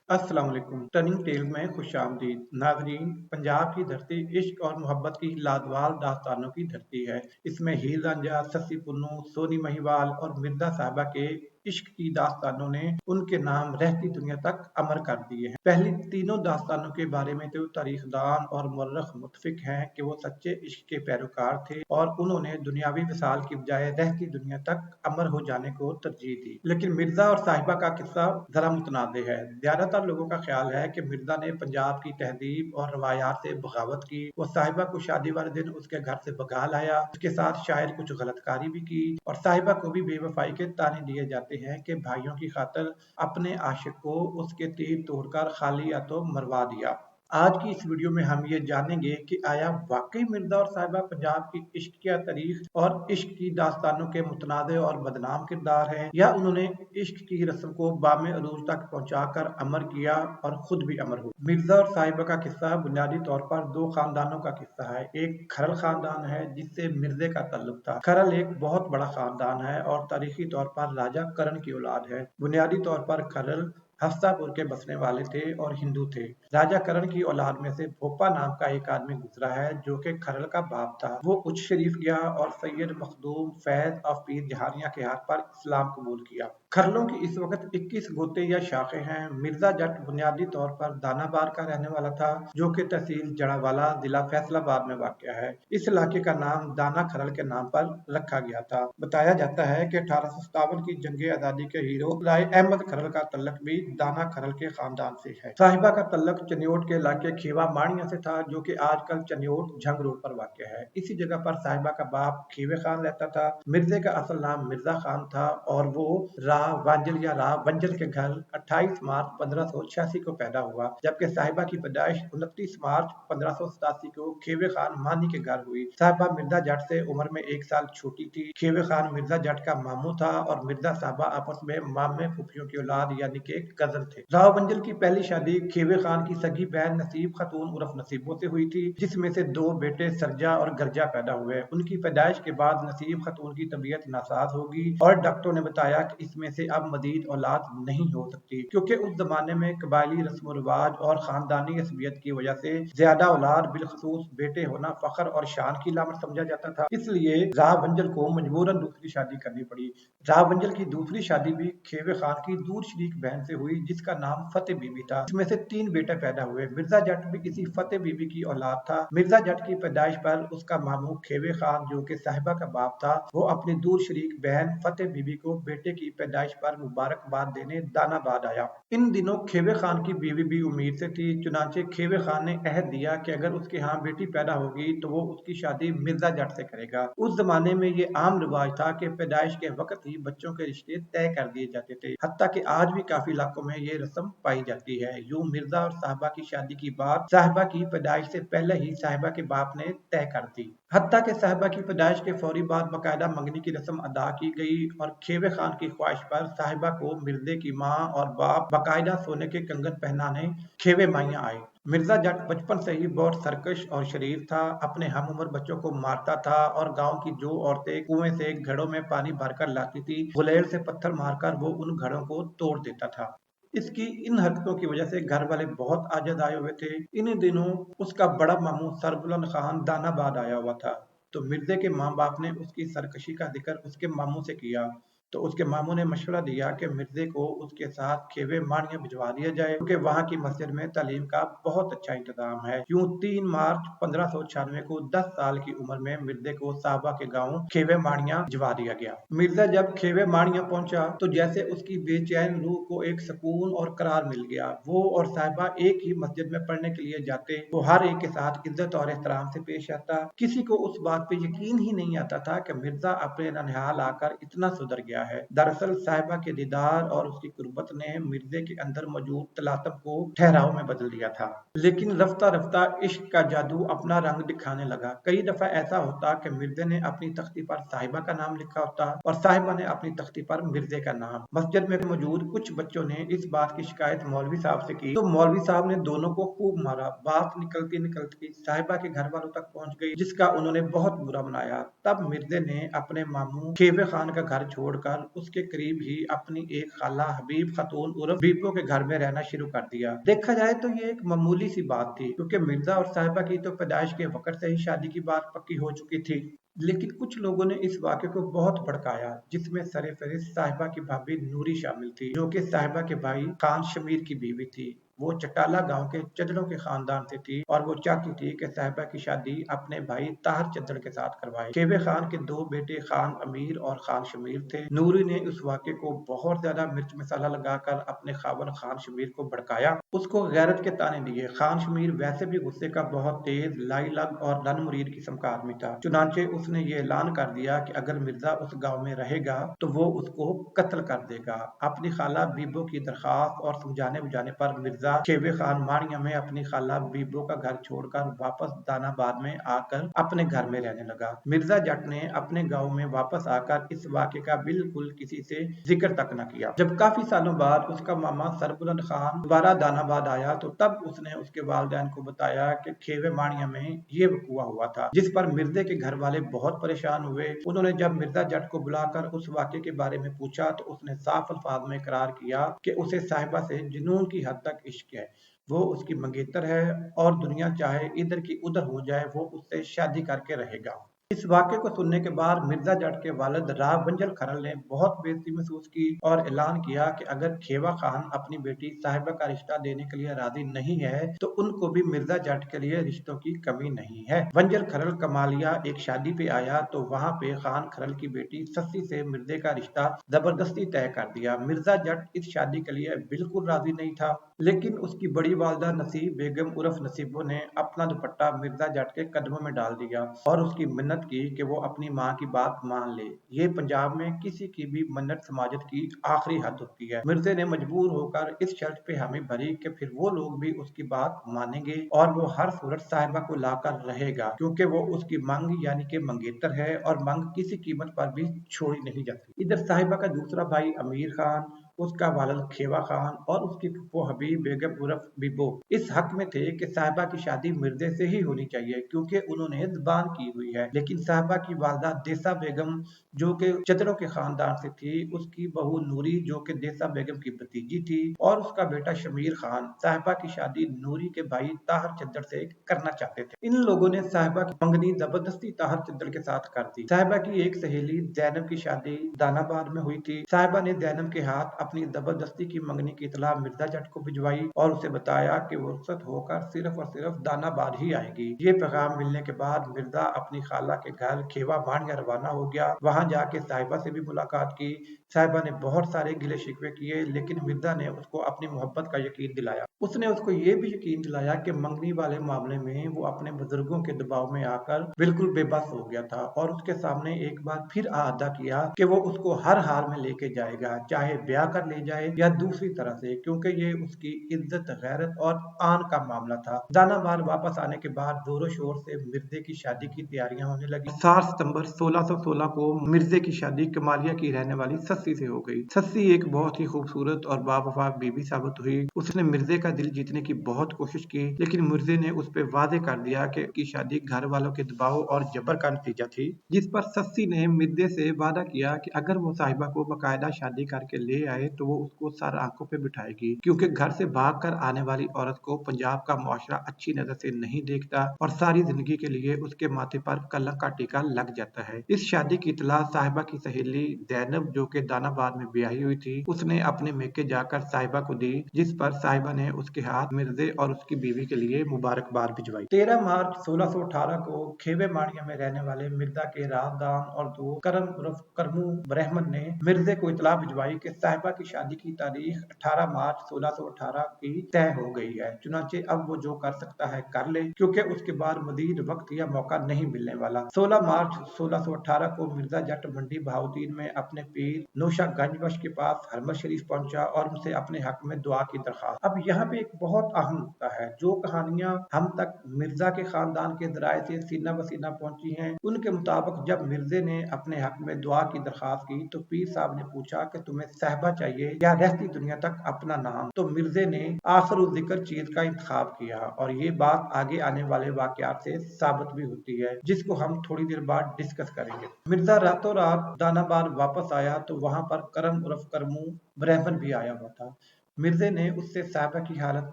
अस्सलाम वालेकुम। Turning tell में खुशामदीद। नाजरीन, पंजाब की धरती इश्क और मोहब्बत की लाडवाल दास्तानों की धरती है। इसमें हीर रांझा, सस्सी पुन्नू, सोनी महिवाल और मिर्जा साहबा के इश्क की दास्तानों ने उनके नाम रहती दुनिया तक अमर कर दिए हैं। पहली तीनों दास्तानों के बारे में तो तारीखदान और मुर्रख मुतफिक हैं कि वो सच्चे इश्क के पैरोकार थे और उन्होंने दुनियावी विसाल की बजाय रहती दुनिया तक अमर हो जाने को तरजीह दी। लेकिन मिर्जा और साहिबा का किस्सा जरा मुतनाज़ है। ज्यादातर लोगों का ख्याल है कि मिर्जा ने पंजाब की तहजीब और रवायात से बगावत की। वो साहिबा को शादी वाले दिन उसके घर से भगा लाया, उसके साथ शायद कुछ गलतकारी भी की और साहिबा को भी बेवफाई के ताने दिए जाते हैं कि भाइयों की खातिर अपने आशिक को उसके तीर तोड़कर खाली या तो मरवा दिया। आज की इस वीडियो में हम ये जानेंगे कि आया वाकई मिर्जा और साहिबा पंजाब की इश्किया तारीख और इश्क की दास्तानों के मुतनाज़ और बदनाम किरदार हैं, या उन्होंने इश्क की रस्म को बामे अरूज तक पहुंचाकर अमर किया और खुद भी अमर हुए। मिर्जा और साहिबा का किस्सा बुनियादी तौर पर दो खानदानों का किस्सा है। एक खरल खानदान है जिससे मिर्जे का ताल्लुक था। खरल एक बहुत बड़ा खानदान है और तारीखी तौर पर राजा करण की औलाद है। बुनियादी तौर पर खरल हफ्सापुर के बसने वाले थे और हिंदू थे। राजा करण की औलाद में से भोपा नाम का एक आदमी गुजरा है जो कि खरल का बाप था। वो उच्च शरीफ गया और सैयद मखदूम फैज ऑफ पीर जहानिया के हाथ पर इस्लाम कबूल किया। खरलों की इस वक्त 21 गोते या शाखें हैं। मिर्जा जट बुनियादी तौर पर दानाबार का रहने वाला था जो कि तहसील जड़ावाला जिला फैसलाबाद में वाक़ है। इस इलाके का नाम दाना खरल के नाम पर रखा गया था। बताया जाता है कि 1857 की जंग आजादी के हीरो राय अहमद खरल का तल्लक भी दाना खरल के खानदान से है। साहिबा का तल्लक चनियोट के इलाके खेवा माणिया से था जो कि आजकल चनियोट झंग रोड पर वाक़ है। इसी जगह पर साहिबा का बाप खेवे खान रहता था। मिर्जे का असल नाम मिर्जा खान था और वो राह वांजल या राह वंजल के घर 28 मार्च 1586 को पैदा हुआ, जबकि साहिबा की पैदाइश 29 मार्च 1587 को खेवे खान मानी के घर हुई। साहिबा मिर्जा जट से उम्र में 1 साल छोटी थी। खेवे खान मिर्जा जट का मामू था और मिर्जा साहिबा आपस में मामे फूफियों की औलाद यानी कि कजन थे। राव वंजल की पहली शादी खेवे खान की सगी बहन नसीब खातून उर्फ नसीबों से हुई थी, जिसमें से 2 बेटे सरजा और गर्जा पैदा हुए। उनकी पैदाइश के बाद नसीब खातून की तबीयत नासाज होगी और डॉक्टरों ने बताया कि इसमें से अब मजीद औलाद नहीं हो सकती, क्योंकि उस जमाने में कबायली रस्म रिवाज और खानदानी असबियत की वजह से ज्यादा औलाद बिलखसूस बेटे होना फख्र और शान की लामत समझा जाता था। इसलिए राव वंजल को मजबूरन दूसरी शादी करनी पड़ी। राव वंजल की दूसरी शादी भी खेवे खान की दूर शरीक बहन से हुई जिसका नाम फतेह बीबी था। इसमें से 3 बेटे पैदा हुए। मिर्जा जट भी किसी फतेह बीबी की औलाद था। मिर्जा जट की पैदाइश पर उसका मामू खेवे खान जो कि साहिबा का बाप था, वो अपनी दूर शरीक बहन फतेह बीबी को बेटे की पैदाइश पर मुबारकबाद देने दानाबाद आया। इन दिनों खेवे खान की बीवी भी उम्मीद से थी, चुनांचे खेवे खान ने अहद दिया कि अगर उसके यहाँ बेटी पैदा होगी तो वो उसकी शादी मिर्जा जट से करेगा। उस जमाने में ये आम रिवाज था कि पैदाइश के वक्त ही बच्चों के रिश्ते तय कर दिए जाते थे। हत्ता कि आज भी काफी इलाकों में ये रस्म पाई जाती है। यूं मिर्जा और साहिबा की शादी की बात साहिबा की पैदाइश से पहले ही साहिबा के बाप ने तय कर दी। हत्ता के साहिबा की पैदाइश के फौरी बाद बाकायदा मंगनी की रस्म अदा की गई और खेवे खान की ख्वाहिश पर साहिबा को मिर्जे की माँ और बाप बाकायदा सोने के कंगन पहनाने खेवे माइया आए। मिर्जा जट बचपन से ही बहुत सरकश और शरीफ था। अपने हम उम्र बच्चों को मारता था और गांव की जो औरतें कुएं से घड़ों में पानी भरकर लाती थी, गुलेल से पत्थर मारकर वो उन घड़ों को तोड़ देता था। इसकी इन हरकतों की वजह से घर वाले बहुत आजद आए हुए थे। इन दिनों उसका बड़ा मामू सरबुलंद खान दानाबाद आया हुआ था, तो मिर्जे के माँ बाप ने उसकी सरकशी का जिक्र उसके मामू से किया। तो उसके मामू ने मशवरा दिया कि मिर्जे को उसके साथ खेवे मानिया भिजवा दिया जाए, क्योंकि वहाँ की मस्जिद में तालीम का बहुत अच्छा इंतजाम है। यूं 3 मार्च 1596 को 10 साल की उम्र में मिर्जे को साहबा के गांव खेवे मानिया भिजवा दिया गया। मिर्जा जब खेवे मानिया पहुंचा तो जैसे उसकी बेचैन रूह को एक सुकून और करार मिल गया। वो और साहिबा एक ही मस्जिद में पढ़ने के लिए जाते। वो हर एक के साथ इज्जत और एहतराम से पेश आता। किसी को उस बात पे यकीन ही नहीं आता था कि मिर्जा अपने ननिहाल आकर इतना सुधर गया है। दरअसल साहिबा के दीदार और उसकी कुर्बत ने मिर्जे के अंदर मौजूद तलातम को ठहराव में बदल दिया था। लेकिन रफ्ता रफ्ता इश्क का जादू अपना रंग दिखाने लगा। कई दफा ऐसा होता कि मिर्जे ने अपनी तख्ती पर साहिबा का नाम लिखा होता और साहिबा ने अपनी तख्ती पर मिर्जे का नाम। मस्जिद में मौजूद कुछ बच्चों ने इस बात की शिकायत मौलवी साहब से की तो मौलवी साहब ने दोनों को खूब मारा। बात निकलती निकलती साहिबा के घर वालों तक पहुंच गई, जिसका उन्होंने बहुत बुरा मनाया। तब मिर्जे ने अपने मामू खेवे खान का घर छोड़कर छोड़कर उसके करीब ही अपनी एक खाला हबीब खातून उर्फ बीबो के घर में रहना शुरू कर दिया। देखा जाए तो ये एक मामूली सी बात थी, क्योंकि मिर्जा और साहिबा की तो पैदाइश के वक्त से ही शादी की बात पक्की हो चुकी थी। लेकिन कुछ लोगों ने इस वाक़े को बहुत भड़काया, जिसमें सरे-फहरिस्त साहिबा की भाभी नूरी शामिल थी, जो कि साहिबा के भाई खान शमीर की बीवी थी। वो चटाला गांव के चदरों के खानदान से थी और वो चाहती थी कि साहिबा की शादी अपने भाई ताहर चद्दर के साथ करवाए। खेवे खान के दो बेटे खान अमीर और खान शमीर थे। नूरी ने उस वाक़े को बहुत ज्यादा मिर्च मसाला लगाकर अपने खावन खान शमीर को भड़काया, उसको गैरत के ताने दिए। खान शमीर वैसे भी गुस्से का बहुत तेज, लाइलग और लन मुरीद किस्म का आदमी था। चुनांचे उसने ये ऐलान कर दिया कि अगर मिर्जा उस गांव में रहेगा तो वो उसको कत्ल कर देगा। अपनी खाला बीबो की दरखास्त और समझाने बुझाने पर मिर्जा खेवे खान माड़िया में अपनी खाला बीबो का घर छोड़कर वापस दानाबाद में आकर अपने घर में रहने लगा। मिर्जा जट ने अपने गांव में वापस आकर इस वाक़े का बिल्कुल किसी से जिक्र तक न किया। जब काफी सालों बाद उसका मामा सरबुलंद खान दोबारा दानाबाद आया तो तब उसने उसके वालिदैन को बताया कि खेवे माड़िया में ये वकुआ हुआ था, जिस पर मिर्जे के घर वाले बहुत परेशान हुए। उन्होंने जब मिर्जा जट को बुलाकर उस वाक़े के बारे में पूछा तो उसने साफ अल्फाज में इकरार किया कि उसे साहिबा से जुनून की हद तक इश्क है, वो उसकी मंगेतर है और दुनिया चाहे इधर की उधर हो जाए वो उससे शादी करके रहेगा। इस वाक़े को सुनने के बाद मिर्जा जट के वालिद राव बंजल खरल ने बहुत बेइज्जती महसूस की और ऐलान किया कि अगर खेवा खान अपनी बेटी साहिबा का रिश्ता देने के लिए राजी नहीं है तो उनको भी मिर्जा जट के लिए रिश्तों की कमी नहीं है। बंजल खरल कमालिया एक शादी पे आया तो वहाँ पे खान खरल की बेटी सस्सी से मिर्जे का रिश्ता जबरदस्ती तय कर दिया। मिर्जा जट इस शादी के लिए बिल्कुल राजी नहीं था, लेकिन उसकी बड़ी वालदा नसीब बेगम उर्फ नसीबो ने अपना दुपट्टा मिर्जा जट के कदमों में डाल दिया और उसकी मिन्नत की कि वो अपनी माँ की बात मान ले। ये पंजाब में किसी की भी मन्नत समाजत की आखिरी हद होती है। मिर्जे ने मजबूर होकर इस शर्त पे हामी भरी कि फिर वो लोग भी उसकी बात मानेंगे और वो हर सूरत साहिबा को लाकर रहेगा, क्योंकि वो उसकी मांग यानी कि मंगेतर है और मांग किसी कीमत पर भी छोड़ी नहीं जाती। इधर साहिबा का दूसरा भाई अमीर खान, उसका वालिद खेवा खान और उसकी फुप्पो हबीब बेगम उर्फ बीबो इस हक में थे कि साहिबा की शादी मिर्जे से ही होनी चाहिए, क्योंकि उन्होंने ज़बान की हुई है। लेकिन साहिबा की वालदा देसा बेगम जो कि चदरों के खानदान से थी, उसकी बहू नूरी जो कि देसा बेगम की भतीजी थी और उसका बेटा शमीर खान साहिबा की शादी नूरी के भाई ताहर चद्दर से करना चाहते थे। इन लोगों ने साहिबा की मंगनी जबरदस्ती ताहर चद्दर के साथ कर दी। साहिबा की एक सहेली जैनब की शादी दानाबाद में हुई थी। साहिबा ने जैनब के हाथ अपनी जबरदस्ती की मंगनी की इतला मिर्जा जट को भिजवाई और उसे बताया कि वो रुखसत होकर सिर्फ और सिर्फ दानाबाद ही आएगी। ये पैगाम मिलने के बाद मिर्जा अपनी खाला के घर खेवा माड़िया रवाना हो गया। वहां जाके साहिबा से भी मुलाकात की। साहिबा ने बहुत सारे गिले शिकवे किए, लेकिन मिर्जा ने उसको अपनी मोहब्बत का यकीन दिलाया। उसने उसको ये भी यकीन दिलाया कि मंगनी वाले मामले में वो अपने बुजुर्गों के दबाव में आकर बिल्कुल बेबस हो गया था और उसके सामने एक बार फिर आदा किया कि वो उसको हर हाल में लेके जाएगा, चाहे ब्याह कर ले जाए या दूसरी तरह से, क्योंकि ये उसकी इज्जत, गैरत और आन का मामला था। दानाबाद वापस आने के बाद जोरों शोर से मिर्जे की शादी की तैयारियां होने लगी। 7 सितंबर 1616 को मिर्जे की शादी कमालिया की रहने वाली सस्सी से हो गई। सस्सी एक बहुत ही खूबसूरत और बावफा बीबी साबित हुई। उसने मिर्जे का दिल जीतने की बहुत कोशिश की, लेकिन मिर्जे ने उस पर वादे कर दिया कि की शादी घर वालों के दबाव और जबर का नतीजा थी, जिस पर सस्सी ने मिर्जे से वादा किया कि अगर वो साहिबा को बाकायदा शादी करके ले आए तो वो उसको सर आंखों पे बिठाएगी, क्योंकि घर से भाग कर आने वाली औरत को पंजाब का मुआशरा अच्छी नजर से नहीं देखता और सारी जिंदगी के लिए उसके माथे पर कलंक का टीका लग जाता है। इस शादी की इतला साहिबा की सहेली जैनब जो कि दानाबाद में ब्याही हुई थी, उसने अपने मेके जाकर साहिबा को दी, जिस पर साहिबा ने उसके हाथ मिर्जे और उसकी बीवी के लिए मुबारकबाद भिजवाई। 13 मार्च 1618 को खेवे माड़िया में रहने वाले मिर्जा के राजदान और दो करम उर्फ करमू ब्रह्मन ने मिर्जे को इतला भिजवाई कि साहिबा की शादी की तारीख 18 मार्च 1618 की तय हो गई है। चुनांचे अब वो जो कर सकता है कर ले, क्योंकि उसके बाद मजीद वक्त या मौका नहीं मिलने वाला। 16 मार्च 1618 को मिर्जा जट मंडी बहाउद्दीन में अपने पीर नौशा गंजबख्श के पास हरमत शरीफ पहुंचा और उनसे अपने हक में दुआ की दरखास्त। अब यहाँ पे एक बहुत अहम नुकता है। जो कहानियां हम तक मिर्जा के खानदान के जराये से सीना बसीना पहुंची हैं, उनके मुताबिक जब मिर्जे ने अपने हक में दुआ की दरखास्त की तो पीर साहब ने पूछा कि तुम्हें साहिबा चाहिए या रहती दुनिया तक अपना नाम, तो मिर्जे ने आखिर जिक्र चीज का इंतखाब किया और ये बात आगे आने वाले वाकयात से साबित भी होती है, जिसको हम थोड़ी देर बाद डिस्कस करेंगे। मिर्जा रातों रात दानाबाद वापस आया तो वहां पर करम उर्फ करमू ब्राह्मण भी आया हुआ था। मिर्जे ने उससे साहिबा की हालत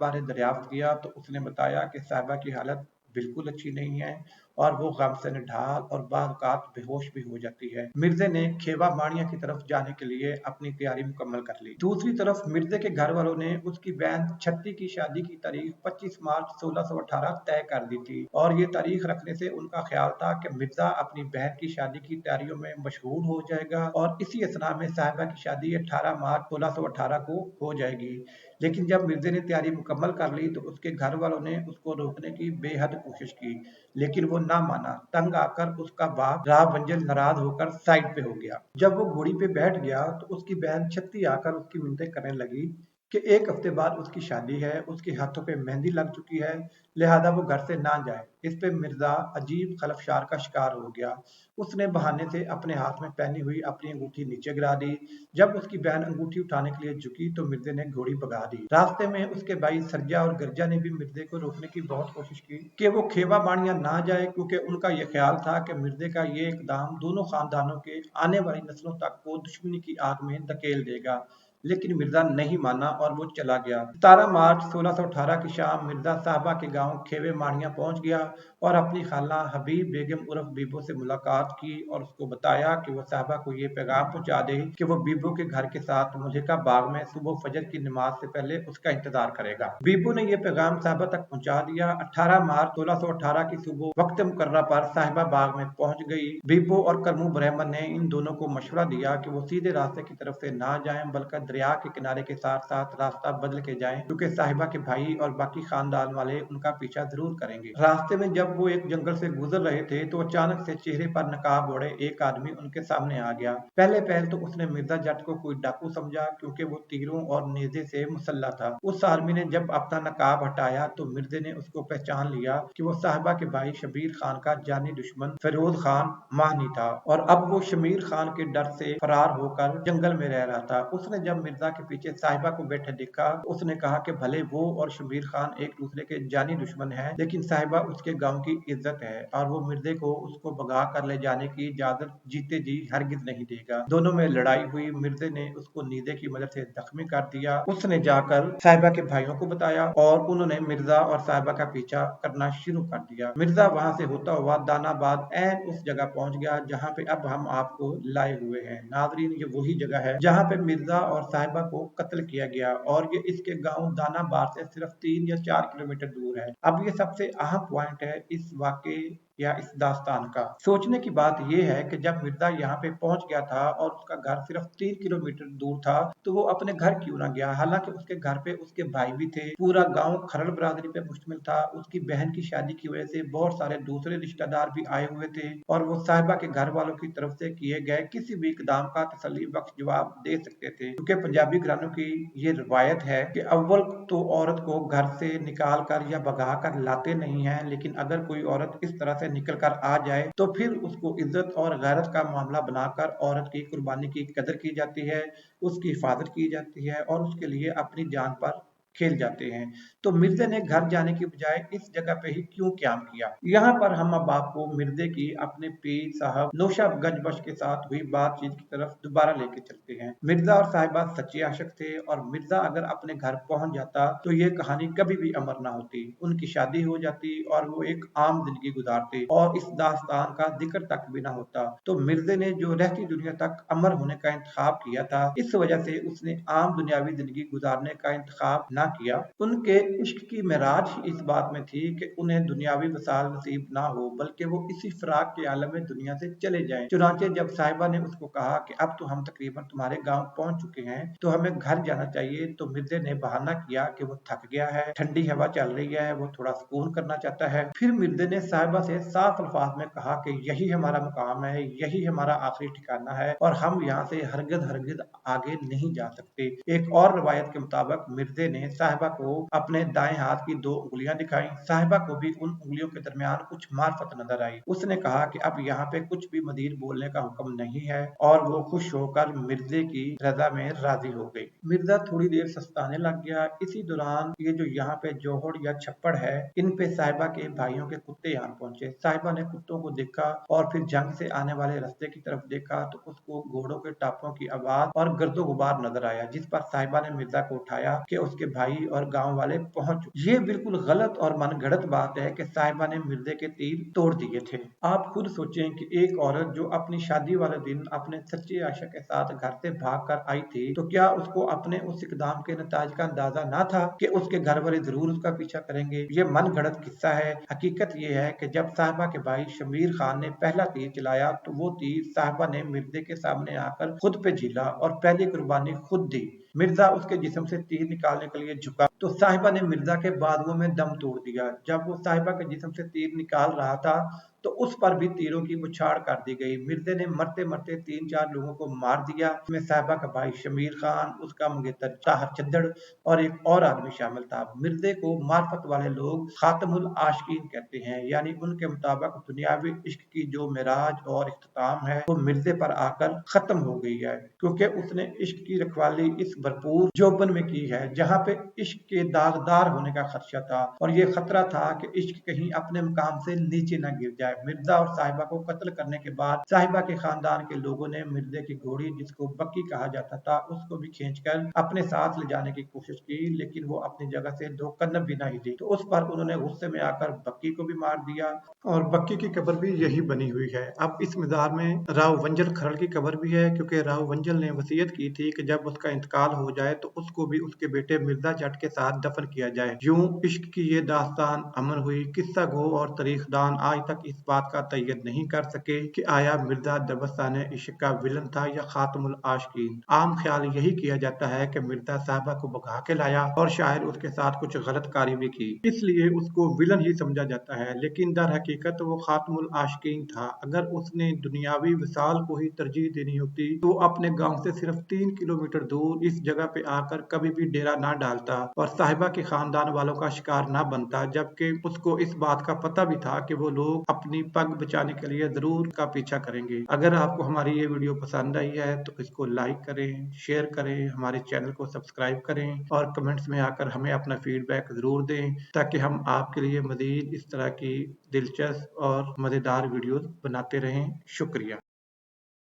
बारे दरियाफ्त किया तो उसने बताया कि साहिबा की हालत बिल्कुल अच्छी नहीं है और वो गम से निढाल और बाद औक़ात बेहोश भी हो जाती है। मिर्जे ने खेवा माणिया की तरफ जाने के लिए अपनी तैयारी मुकम्मल कर ली। दूसरी तरफ मिर्जे के घर वालों ने उसकी बहन छठी की शादी की तारीख 25 मार्च 1618 तय कर दी थी और ये तारीख रखने से उनका ख्याल था कि मिर्जा अपनी बहन की शादी की तैयारियों में मशगूल हो जाएगा और इसी असना में साहिबा की शादी 18 मार्च 1618 को हो जाएगी। लेकिन जब मिर्जे ने तैयारी मुकम्मल कर ली तो उसके घर वालों ने उसको रोकने की बेहद कोशिश की, लेकिन वो ना माना। तंग आकर उसका बाप राव वंजल नाराज होकर साइड पे हो गया। जब वो घोड़ी पे बैठ गया तो उसकी बहन छत्ती आकर उसकी मिन्नतें करने लगी कि एक हफ्ते बाद उसकी शादी है, उसके हाथों पे मेहंदी लग चुकी है, लिहाजा वो घर से ना जाए। इस पे मिर्जा अजीब खलफशार का शिकार हो गया। उसने बहाने से अपने हाथ में पहनी हुई अपनी अंगूठी नीचे गिरा दी। जब उसकी बहन अंगूठी उठाने के लिए झुकी तो मिर्जे ने घोड़ी भगा दी। रास्ते में उसके भाई सरजा और गर्जा ने भी मिर्जे को रोकने की बहुत कोशिश की कि वो खेवा बाणिया ना जाए, क्योंकि उनका यह ख्याल था कि मिर्जे का ये इकदाम दोनों खानदानों के आने वाली नस्लों तक को दुश्मनी की आग में धकेल देगा। लेकिन मिर्जा नहीं माना और वो चला गया। 17 मार्च 1618 की शाम मिर्जा साहबा के गांव खेवे माणिया पहुंच गया और अपनी खाला हबीब बेगम उर्फ बीबो से मुलाकात की और उसको बताया कि वो साहबा को ये पैगाम पहुंचा दे कि वो बीबो के घर के साथ मुल्हिका बाग में सुबह फजर की नमाज से पहले उसका इंतजार करेगा। बीबो ने ये पैगाम साहबा तक पहुंचा दिया। 18 मार्च 1618 की सुबह वक्त मुकर्रा पर साहिबा बाग में पहुंच गई। बीबो और करमू ब्राह्मण ने इन दोनों को मशवरा दिया कि वो सीधे रास्ते की तरफ से ना जाएं, बल्कि दरिया के किनारे के साथ साथ रास्ता बदल के जाएं, क्योंकि साहिबा के भाई और बाकी खानदान वाले उनका पीछा जरूर करेंगे। रास्ते में जब वो एक जंगल से गुजर रहे थे तो अचानक से चेहरे पर नकाब ओढ़े एक आदमी उनके सामने आ गया। पहले पहल तो उसने मिर्जा जट को कोई डाकू समझा, क्योंकि वो तीरों और नेजे से मुसल्ला था। उस आदमी ने जब अपना नकाब हटाया तो मिर्जे ने उसको पहचान लिया कि वो साहिबा के भाई शबीर खान का जानी दुश्मन फिरोज खान माहनी था और अब वो शमीर खान के डर से फरार होकर जंगल में रह रहा था। उसने जब मिर्जा के पीछे साहिबा को बैठे देखा तो उसने कहा कि भले वो और शबीर खान एक दूसरे के जानी दुश्मन हैं, लेकिन साहिबा उसके गांव की इज्जत है और वो मिर्जे को उसको भगा कर ले जाने की इजाजत जीते जी हरगिज नहीं देगा। दोनों में लड़ाई हुई। मिर्जे ने उसको नीजे की मदद से जख्मी कर दिया। उसने जाकर साहिबा के भाइयों को बताया और उन्होंने मिर्जा और साहिबा का पीछा करना शुरू कर दिया। मिर्जा वहां से होता हुआ दानाबाद ऐन उस जगह पहुंच गया जहां पे अब हम आपको लाए हुए हैं। नाजरीन, ये वही जगह है जहां पे मिर्जा और साहिबा को कत्ल किया गया और ये इसके गांव दानाबाद से सिर्फ 3 या 4 किलोमीटर दूर है। अब ये सबसे अहम पॉइंट है इस वाकये या इस दास्तान का। सोचने की बात यह है कि जब मिर्जा यहाँ पे पहुंच गया था और उसका घर सिर्फ 3 किलोमीटर दूर था तो वो अपने घर क्यों ना गया, हालांकि उसके घर पे उसके भाई भी थे, पूरा गांव खरड़ बरादरी पे मुश्तमिल था। उसकी बहन की शादी की वजह से बहुत सारे दूसरे रिश्तेदार भी आए हुए थे और वो साहिबा के घर वालों की तरफ से किए गए किसी भी इकदाम का तसल्ली बख्श जवाब दे सकते थे, क्योंकि पंजाबी घरानों की ये रिवायत है कि अव्वल तो औरत को घर से निकाल कर या भगा कर लाते नहीं है, लेकिन अगर कोई औरत इस तरह से निकल कर आ जाए तो फिर उसको इज्जत और गैरत का मामला बनाकर औरत की कुर्बानी की कदर की जाती है, उसकी हिफाजत की जाती है और उसके लिए अपनी जान पर खेल जाते हैं। तो मिर्जे ने घर जाने की बजाय इस जगह पे ही क्यों क्याम किया? यहाँ पर हम अब आपको मिर्जे की अपने पीर साहब नौशाब गंजबख्श के साथ हुई बातचीत की तरफ दोबारा लेके चलते हैं। मिर्जा और साहिबा सच्चे आशिक थे और मिर्जा अगर अपने घर पहुंच जाता तो ये कहानी कभी भी अमर ना होती। उनकी शादी हो जाती और वो एक आम जिंदगी गुजारते और इस दास्तान का जिक्र तक भी ना होता। तो मिर्जे ने जो रहती दुनिया तक अमर होने का इंतखाब किया था, इस वजह से उसने आम दुनियावी जिंदगी गुजारने का इंतखाब ना किया। उनके इश्क की मेराज ही इस बात में थी कि उन्हें दुनियावी वसाल नसीब ना हो, बल्कि वो इसी फराक के आलम में दुनिया से चले जाएं। चुनांचे जब साहिबा ने उसको कहा कि अब तो हम तकरीबन तुम्हारे गांव पहुंच चुके हैं तो हमें घर जाना चाहिए, तो मिर्जे ने बहाना किया कि वो थक गया है, ठंडी हवा चल रही है, वो थोड़ा सुकून करना चाहता है। फिर मिर्जे ने साहिबा से साफ अल्फाज में कहा कि यही हमारा मुकाम है, यही हमारा आखिरी ठिकाना है और हम यहाँ से हरगिज हरगिज आगे नहीं जा सकते। एक और रवायत के मुताबिक मिर्जे ने साहिबा को अपने दाएं हाथ की 2 उंगलियां दिखाई। साहिबा को भी उन उंगलियों के दरमियान कुछ मार्फत नजर आई। उसने कहा कि अब यहाँ पे कुछ भी मजीद बोलने का हुक्म नहीं है और वो खुश होकर मिर्जे की रजा में राजी हो गई। मिर्जा थोड़ी देर सस्ताने लग गया। इसी दौरान ये जो यहाँ पे जोहड़ या छप्पड़ है, इन पे साहिबा के भाइयों के कुत्ते आन पहुंचे। साहिबा ने कुत्तों को देखा और फिर जंग से आने वाले रास्ते की तरफ देखा तो उसको घोड़ों के टापों की आवाज और गर्दो गुबार नजर आया, जिस पर साहिबा ने मिर्जा को उठाया कि उसके भाई और गांव वाले पहुंच चुके। ये बिल्कुल गलत और मनगढ़ंत बात है कि साहिबा ने मिर्जे के तीर तोड़ दिए थे। आप खुद सोचें कि एक औरत जो अपनी शादी वाले दिन अपने सच्चे आशिक के साथ घर से भाग कर आई थी, तो क्या उसको अपने उस इकदाम के नताज का अंदाजा ना था कि उसके घर वाले जरूर उसका पीछा करेंगे। ये मन गढ़ंत किस्सा है। हकीकत ये है कि जब साहिबा के भाई शमीर खान ने पहला तीर चलाया तो वो तीर साहिबा ने मिर्जे के सामने आकर खुद पे झीला और पहली कुर्बानी खुद दी। मिर्जा उसके जिस्म से तीर निकालने के लिए झुका तो साहिबा ने मिर्जा के बाजुओं में दम तोड़ दिया। जब वो साहिबा के जिस्म से तीर निकाल रहा था तो उस पर भी तीरों की बौछार कर दी गई। मिर्जे ने मरते मरते 3-4 लोगों को मार दिया। इसमें साहिबा का भाई शमीर खान, उसका मंगेतर ताहर चद्दड़ और एक और आदमी शामिल था। मिर्जे को मार्फत वाले लोग खातमुल आशिकीन कहते हैं, यानी उनके मुताबिक दुनियावी इश्क की जो मेराज और इख्तिताम है वो मिर्जे पर आकर खत्म हो गई है, क्योंकि उसने इश्क की रखवाली इस भरपूर जोबन में की है जहाँ पे इश्क के दागदार होने का खदशा था और ये खतरा था कि इश्क कहीं अपने मुकाम से नीचे न गिर जाए। मिर्जा और साहिबा को कत्ल करने के बाद साहिबा के खानदान के लोगों ने मिर्जे की घोड़ी, जिसको बक्की कहा जाता था, उसको भी खींचकर अपने साथ ले जाने की कोशिश की, लेकिन वो अपनी जगह से 2 कदम भी नहीं दी। तो उस पर उन्होंने गुस्से में आकर बक्की को भी मार दिया और बक्की की कब्र भी यही बनी हुई है। अब इस मजार में राव वंजल खरल की कब्र भी है, क्योंकि राव वंजल ने वसीयत की थी कि जब उसका इंतकाल हो जाए तो उसको भी उसके बेटे मिर्जा जट के साथ दफन किया जाए। यूं इश्क की ये दास्तान अमर हुई। किस्सा गो और तारीखदान आज तक इस बात का तय्यद नहीं कर सके कि आया मिर्जा दबस्तान इश्क का विलन था या खातमुल आशिकीन। आम ख्याल यही किया जाता है कि मिर्जा साहबा को भगा के लाया और शायद उसके साथ कुछ गलत कारी भी की, इसलिए उसको विलन ही समझा जाता है, लेकिन दर हकीकत वो खातमुल आशिकीन था। अगर उसने दुनियावी विसाल को ही तरजीह देनी होती तो अपने गांव से सिर्फ 3 किलोमीटर दूर इस जगह पे आकर कभी भी डेरा ना डालता और साहिबा के खानदान वालों का शिकार ना बनता, जबकि उसको इस बात का पता भी था कि वो लोग अपनी पग बचाने के लिए जरूर का पीछा करेंगे। अगर आपको हमारी ये वीडियो पसंद आई है तो इसको लाइक करें, शेयर करें, हमारे चैनल को सब्सक्राइब करें और कमेंट्स में आकर हमें अपना फीडबैक जरूर दें, ताकि हम आपके लिए मजीद इस तरह की दिलचस्प और मजेदार वीडियोस बनाते रहें। शुक्रिया।